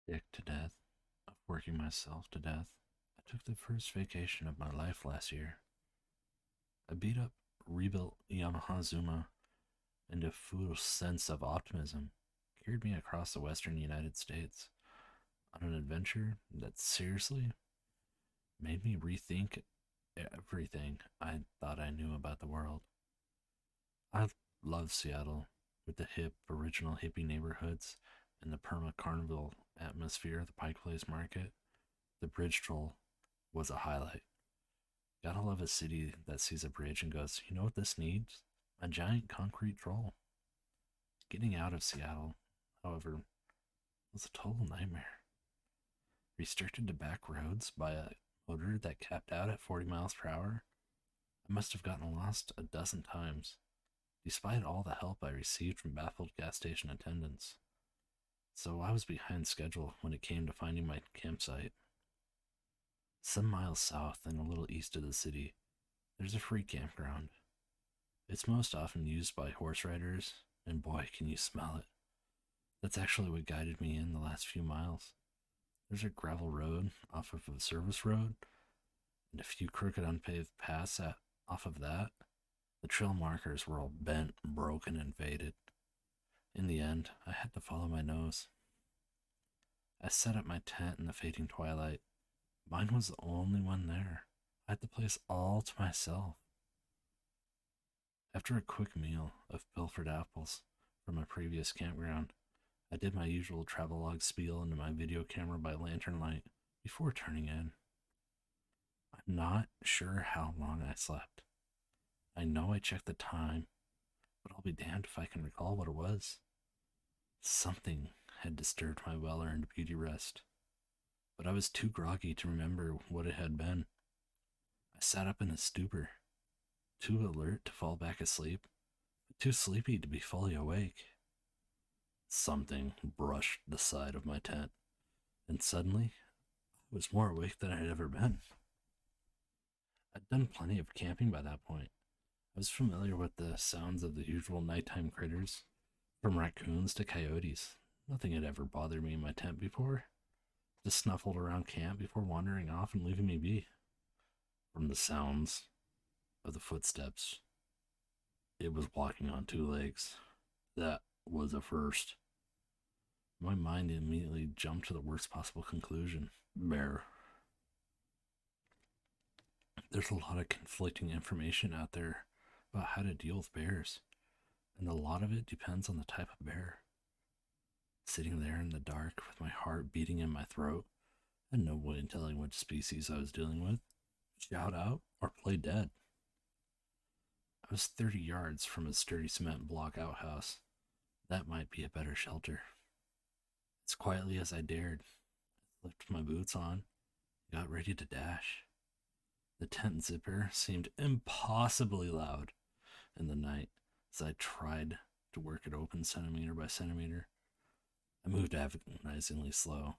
Sick to death of working myself to death. I took the first vacation of my life last year. I beat up, rebuilt Yamaha Zuma into a full sense of optimism, carried me across the western United States on an adventure that seriously made me rethink everything I thought I knew about the world. I love Seattle with the hip, original hippie neighborhoods and the perma carnival atmosphere of the Pike Place Market. The bridge troll was a highlight. Gotta love a city that sees a bridge and goes, you know what this needs? A giant concrete troll. Getting out of Seattle, however, was a total nightmare. Restricted to back roads by a motor that capped out at 40 miles per hour, I must have gotten lost a dozen times, despite all the help I received from baffled gas station attendants. So I was behind schedule when it came to finding my campsite. Some miles south and a little east of the city, there's a free campground. It's most often used by horse riders, and boy, can you smell it. That's actually what guided me in the last few miles. There's a gravel road off of a service road, and a few crooked unpaved paths off of that. The trail markers were all bent, broken, and faded. In the end, I had to follow my nose. I set up my tent in the fading twilight. Mine was the only one there. I had the place all to myself. After a quick meal of pilfered apples from a previous campground, I did my usual travelogue spiel into my video camera by lantern light before turning in. I'm not sure how long I slept. I know I checked the time, but I'll be damned if I can recall what it was. Something had disturbed my well earned beauty rest, but I was too groggy to remember what it had been. I sat up in a stupor, too alert to fall back asleep, but too sleepy to be fully awake. Something brushed the side of my tent, and suddenly I was more awake than I had ever been. I'd done plenty of camping by that point. I was familiar with the sounds of the usual nighttime critters, from raccoons to coyotes. Nothing had ever bothered me in my tent before. Just snuffled around camp before wandering off and leaving me be. From the sounds of the footsteps, it was walking on two legs. That was a first. My mind immediately jumped to the worst possible conclusion. Bear. There's a lot of conflicting information out there about how to deal with bears, and a lot of it depends on the type of bear. Sitting there in the dark with my heart beating in my throat, and no way in telling which species I was dealing with, shout out or play dead. I was 30 yards from a sturdy cement block outhouse. That might be a better shelter. As quietly as I dared, I slipped my boots on, got ready to dash. The tent zipper seemed impossibly loud in the night as I tried to work it open centimeter by centimeter. I moved agonizingly slow.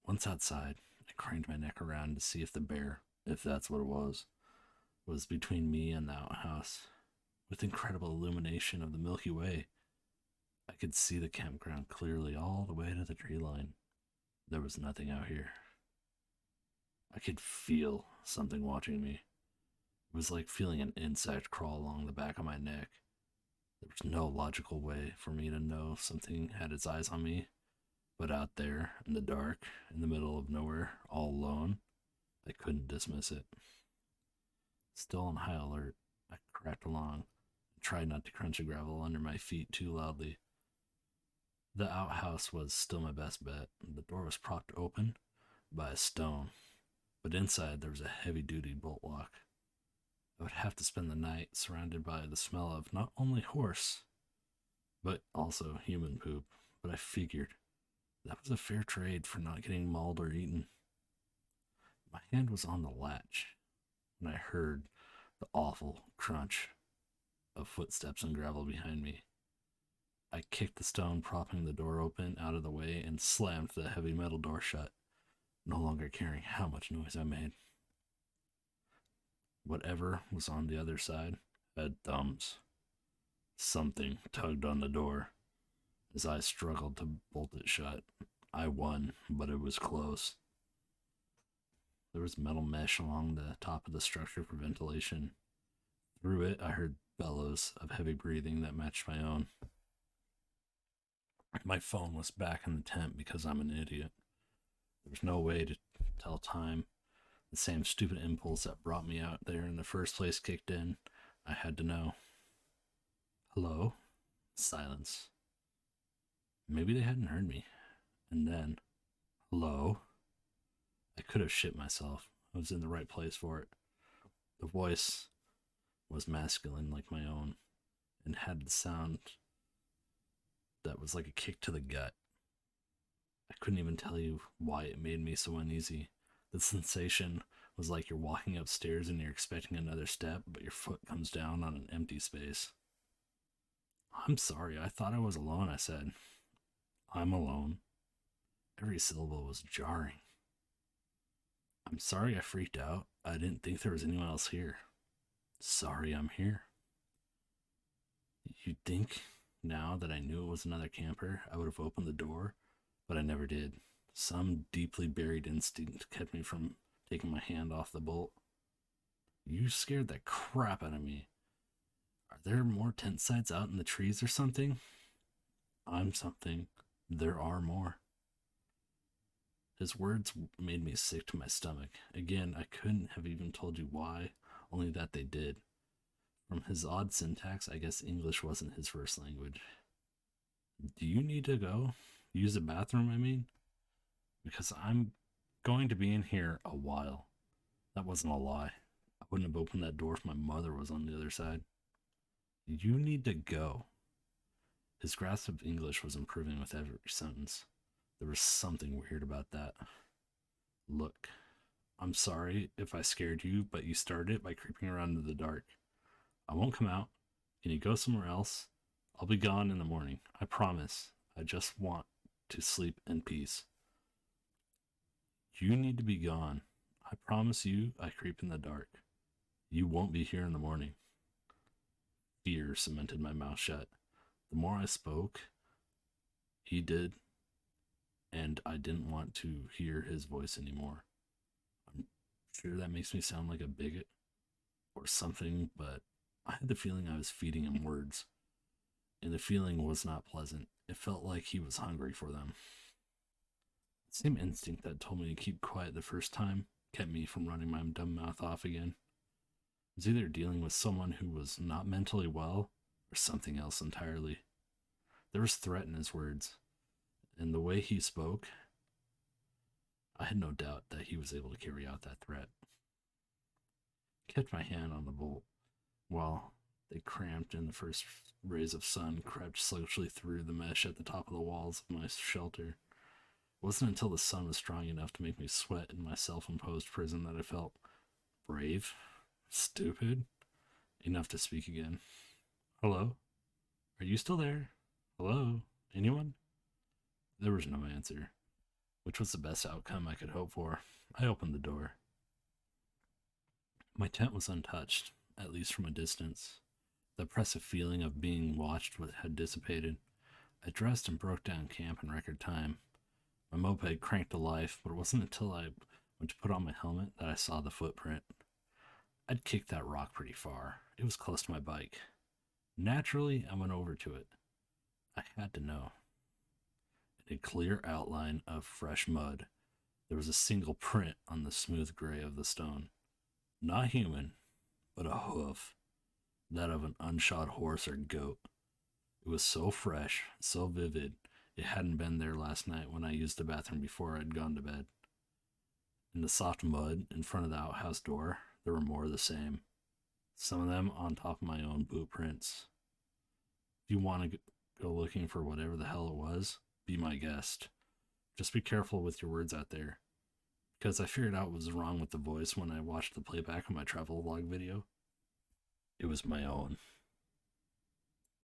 Once outside, I craned my neck around to see if the bear, if that's what it was between me and the outhouse. With incredible illumination of the Milky Way, I could see the campground clearly all the way to the tree line. There was nothing out here. I could feel something watching me. It was like feeling an insect crawl along the back of my neck. There was no logical way for me to know something had its eyes on me, but out there, in the dark, in the middle of nowhere, all alone, I couldn't dismiss it. Still on high alert, I cracked along and tried not to crunch the gravel under my feet too loudly. The outhouse was still my best bet. The door was propped open by a stone, but inside there was a heavy duty bolt lock. I would have to spend the night surrounded by the smell of not only horse, but also human poop. But I figured that was a fair trade for not getting mauled or eaten. My hand was on the latch when I heard the awful crunch of footsteps and gravel behind me. I kicked the stone propping the door open out of the way and slammed the heavy metal door shut, no longer caring how much noise I made. Whatever was on the other side had thumbs. Something tugged on the door. As I struggled to bolt it shut, I won, but it was close. There was metal mesh along the top of the structure for ventilation. Through it, I heard bellows of heavy breathing that matched my own. My phone was back in the tent because I'm an idiot. There was no way to tell time. The same stupid impulse that brought me out there in the first place kicked in. I had to know. Hello? Silence. Maybe they hadn't heard me. And then, hello? I could have shit myself. I was in the right place for it. The voice was masculine like my own and had the sound that was like a kick to the gut. I couldn't even tell you why it made me so uneasy. The sensation was like you're walking upstairs and you're expecting another step, but your foot comes down on an empty space. I'm sorry, I thought I was alone, I said. I'm alone. Every syllable was jarring. I'm sorry I freaked out. I didn't think there was anyone else here. Sorry I'm here. You'd think, now that I knew it was another camper, I would have opened the door, but I never did. Some deeply buried instinct kept me from taking my hand off the bolt. You scared the crap out of me. Are there more tent sites out in the trees or something? I'm something. There are more. His words made me sick to my stomach. Again, I couldn't have even told you why, only that they did. From his odd syntax, I guess English wasn't his first language. Do you need to go? Use the bathroom, I mean? Because I'm going to be in here a while. That wasn't a lie. I wouldn't have opened that door if my mother was on the other side. You need to go. His grasp of English was improving with every sentence. There was something weird about that. Look, I'm sorry if I scared you, but you started it by creeping around in the dark. I won't come out. Can you go somewhere else? I'll be gone in the morning. I promise. I just want to sleep in peace. You need to be gone. I promise you I creep in the dark. You won't be here in the morning. Fear cemented my mouth shut. The more I spoke, he did, and I didn't want to hear his voice anymore. I'm sure that makes me sound like a bigot or something, but I had the feeling I was feeding him words, and the feeling was not pleasant. It felt like he was hungry for them. The same instinct that told me to keep quiet the first time kept me from running my dumb mouth off again. I was either dealing with someone who was not mentally well or something else entirely. There was threat in his words, and the way he spoke, I had no doubt that he was able to carry out that threat. I kept my hand on the bolt while they cramped and the first rays of sun crept slowly through the mesh at the top of the walls of my shelter. It wasn't until the sun was strong enough to make me sweat in my self-imposed prison that I felt brave, stupid, enough to speak again. Hello? Are you still there? Hello? Anyone? There was no answer, which was the best outcome I could hope for. I opened the door. My tent was untouched, at least from a distance. The oppressive feeling of being watched had dissipated. I dressed and broke down camp in record time. My moped cranked to life, but it wasn't until I went to put on my helmet that I saw the footprint. I'd kicked that rock pretty far. It was close to my bike. Naturally, I went over to it. I had to know. In a clear outline of fresh mud, there was a single print on the smooth gray of the stone. Not human, but a hoof. That of an unshod horse or goat. It was so fresh, so vivid, it hadn't been there last night when I used the bathroom before I'd gone to bed. In the soft mud in front of the outhouse door, there were more of the same. Some of them on top of my own boot prints. If you want to go looking for whatever the hell it was, be my guest. Just be careful with your words out there. Because I figured out what was wrong with the voice when I watched the playback of my travel vlog video. It was my own.